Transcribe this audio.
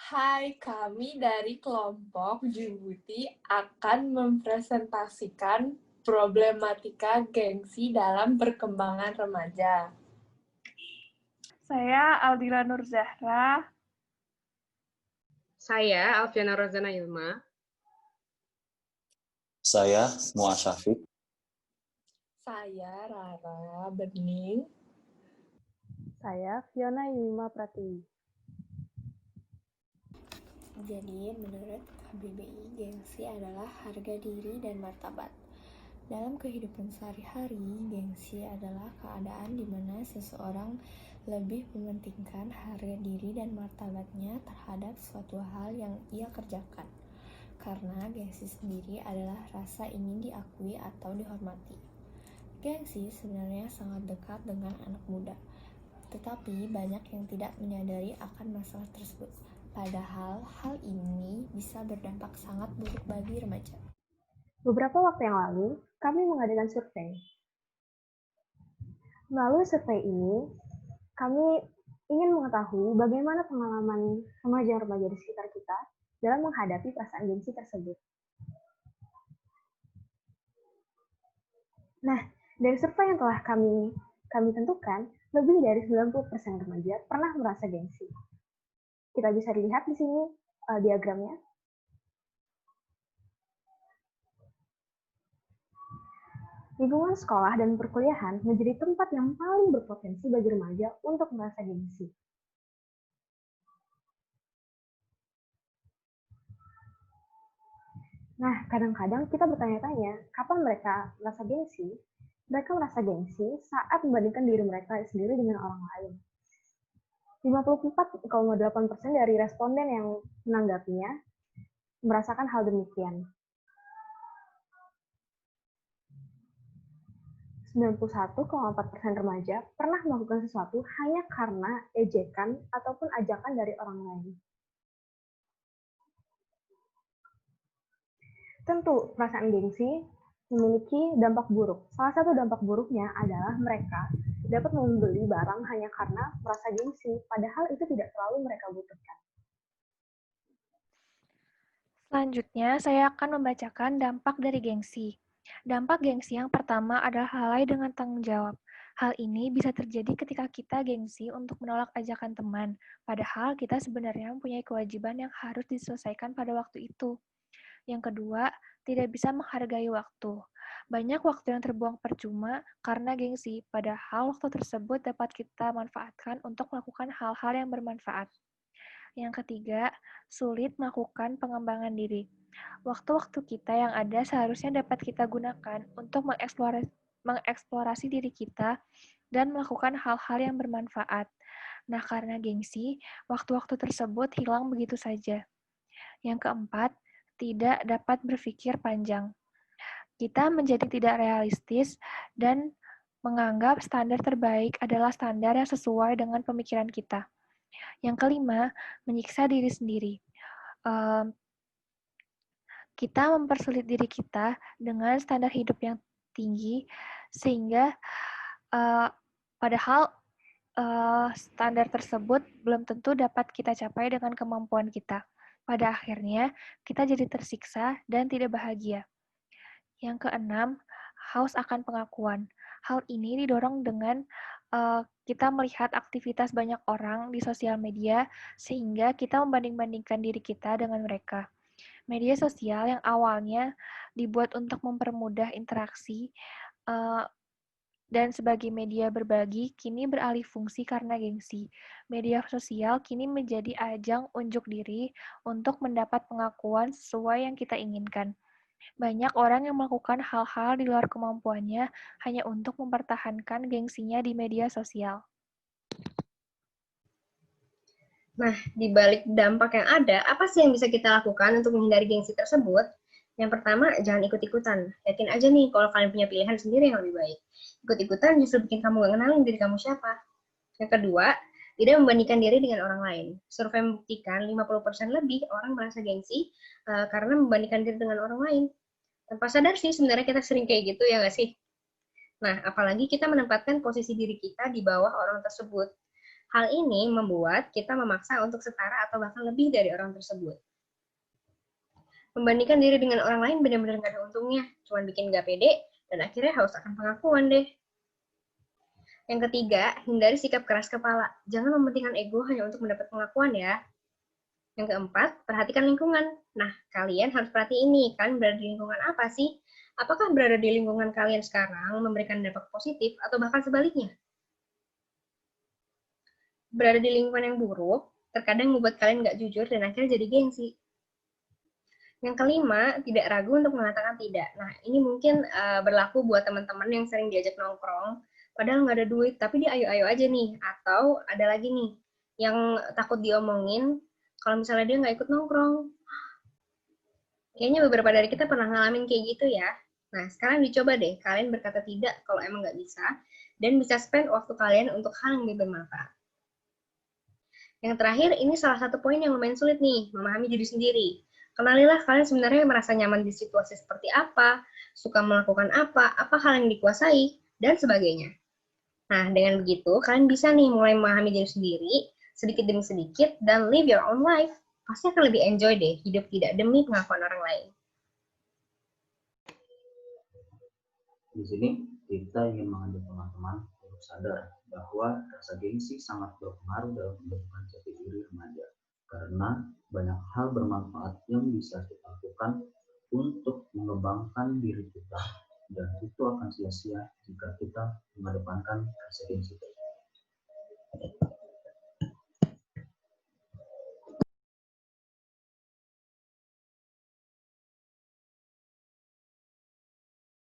Hai, kami dari kelompok Jubuti akan mempresentasikan problematika gengsi dalam perkembangan remaja. Saya Aldila Nur Zahra. Saya Alfiana Rozana Ilma. Saya Muaz Syafiq. Saya Rara Bening. Saya Fiona Yuma Pratiwi. Jadi, menurut KBBI, gengsi adalah harga diri dan martabat. Dalam kehidupan sehari-hari, gengsi adalah keadaan di mana seseorang lebih mementingkan harga diri dan martabatnya terhadap suatu hal yang ia kerjakan. Karena gengsi sendiri adalah rasa ingin diakui atau dihormati. Gengsi sebenarnya sangat dekat dengan anak muda, tetapi banyak yang tidak menyadari akan masalah tersebut. Padahal hal ini bisa berdampak sangat buruk bagi remaja. Beberapa waktu yang lalu, kami mengadakan survei. Melalui survei ini, kami ingin mengetahui bagaimana pengalaman remaja-remaja di sekitar kita dalam menghadapi perasaan gengsi tersebut. Nah, dari survei yang telah kami tentukan, lebih dari 90% remaja pernah merasa gengsi. Kita bisa dilihat di sini diagramnya. Lingkungan sekolah dan perkuliahan menjadi tempat yang paling berpotensi bagi remaja untuk merasa gengsi. Nah, kadang-kadang kita bertanya-tanya, kapan mereka merasa gengsi? Mereka merasa gengsi saat membandingkan diri mereka sendiri dengan orang lain. 54,8% dari responden yang menanggapinya merasakan hal demikian. 91,4% remaja pernah melakukan sesuatu hanya karena ejekan ataupun ajakan dari orang lain. Tentu, perasaan gengsi memiliki dampak buruk. Salah satu dampak buruknya adalah mereka dapat membeli barang hanya karena merasa gengsi, padahal itu tidak selalu mereka butuhkan. Selanjutnya, saya akan membacakan dampak dari gengsi. Dampak gengsi yang pertama adalah lalai dengan tanggung jawab. Hal ini bisa terjadi ketika kita gengsi untuk menolak ajakan teman, padahal kita sebenarnya mempunyai kewajiban yang harus diselesaikan pada waktu itu. Yang kedua, tidak bisa menghargai waktu. Banyak waktu yang terbuang percuma karena gengsi, padahal waktu tersebut dapat kita manfaatkan untuk melakukan hal-hal yang bermanfaat. Yang ketiga, sulit melakukan pengembangan diri. Waktu-waktu kita yang ada seharusnya dapat kita gunakan untuk mengeksplorasi diri kita dan melakukan hal-hal yang bermanfaat. Nah, karena gengsi, waktu-waktu tersebut hilang begitu saja. Yang keempat, tidak dapat berpikir panjang. Kita menjadi tidak realistis dan menganggap standar terbaik adalah standar yang sesuai dengan pemikiran kita. Yang kelima, menyiksa diri sendiri. Kita mempersulit diri kita dengan standar hidup yang tinggi, sehingga padahal standar tersebut belum tentu dapat kita capai dengan kemampuan kita. Pada akhirnya, kita jadi tersiksa dan tidak bahagia. Yang keenam, haus akan pengakuan. Hal ini didorong dengan kita melihat aktivitas banyak orang di sosial media, sehingga kita membanding-bandingkan diri kita dengan mereka. Media sosial yang awalnya dibuat untuk mempermudah interaksi dan sebagai media berbagi, kini beralih fungsi karena gengsi. Media sosial kini menjadi ajang unjuk diri untuk mendapat pengakuan sesuai yang kita inginkan. Banyak orang yang melakukan hal-hal di luar kemampuannya hanya untuk mempertahankan gengsinya di media sosial. Nah, di balik dampak yang ada, apa sih yang bisa kita lakukan untuk menghindari gengsi tersebut? Yang pertama, jangan ikut-ikutan. Yakin aja nih kalau kalian punya pilihan sendiri yang lebih baik. Ikut-ikutan justru bikin kamu gak kenalin diri kamu siapa. Yang kedua, tidak membandingkan diri dengan orang lain. Survei membuktikan 50% lebih orang merasa gengsi karena membandingkan diri dengan orang lain. Tanpa sadar sih sebenarnya kita sering kayak gitu, ya nggak sih? Nah, apalagi kita menempatkan posisi diri kita di bawah orang tersebut. Hal ini membuat kita memaksa untuk setara atau bahkan lebih dari orang tersebut. Membandingkan diri dengan orang lain benar-benar gak ada untungnya, cuma bikin gak pede, dan akhirnya haus akan pengakuan deh. Yang ketiga, hindari sikap keras kepala. Jangan mementingkan ego hanya untuk mendapat pengakuan ya. Yang keempat, perhatikan lingkungan. Nah, kalian harus perhatiin nih, kalian berada di lingkungan apa sih? Apakah berada di lingkungan kalian sekarang memberikan dampak positif atau bahkan sebaliknya? Berada di lingkungan yang buruk, terkadang membuat kalian nggak jujur dan akhirnya jadi gengsi. Yang kelima, tidak ragu untuk mengatakan tidak. Nah, ini mungkin berlaku buat teman-teman yang sering diajak nongkrong, padahal nggak ada duit, tapi dia ayo-ayo aja nih. Atau ada lagi nih, yang takut diomongin, kalau misalnya dia nggak ikut nongkrong. Kayaknya beberapa dari kita pernah ngalamin kayak gitu ya. Nah, sekarang dicoba deh, kalian berkata tidak kalau emang nggak bisa, dan bisa spend waktu kalian untuk hal yang lebih bermanfaat. Yang terakhir, ini salah satu poin yang lumayan sulit nih, memahami diri sendiri. Kenalilah kalian sebenarnya merasa nyaman di situasi seperti apa, suka melakukan apa hal yang dikuasai, dan sebagainya. Nah, dengan begitu, kalian bisa nih mulai memahami diri sendiri, sedikit demi sedikit, dan live your own life. Pasti akan lebih enjoy deh, hidup tidak demi pengakuan orang lain. Di sini, kita ingin mengajak teman-teman untuk sadar bahwa rasa gengsi sangat berpengaruh dalam pembentukan jati diri remaja. Karena banyak hal bermanfaat yang bisa kita lakukan untuk mengembangkan diri kita, dan itu akan sia-sia jika kita mengedepankan rasa gengsi.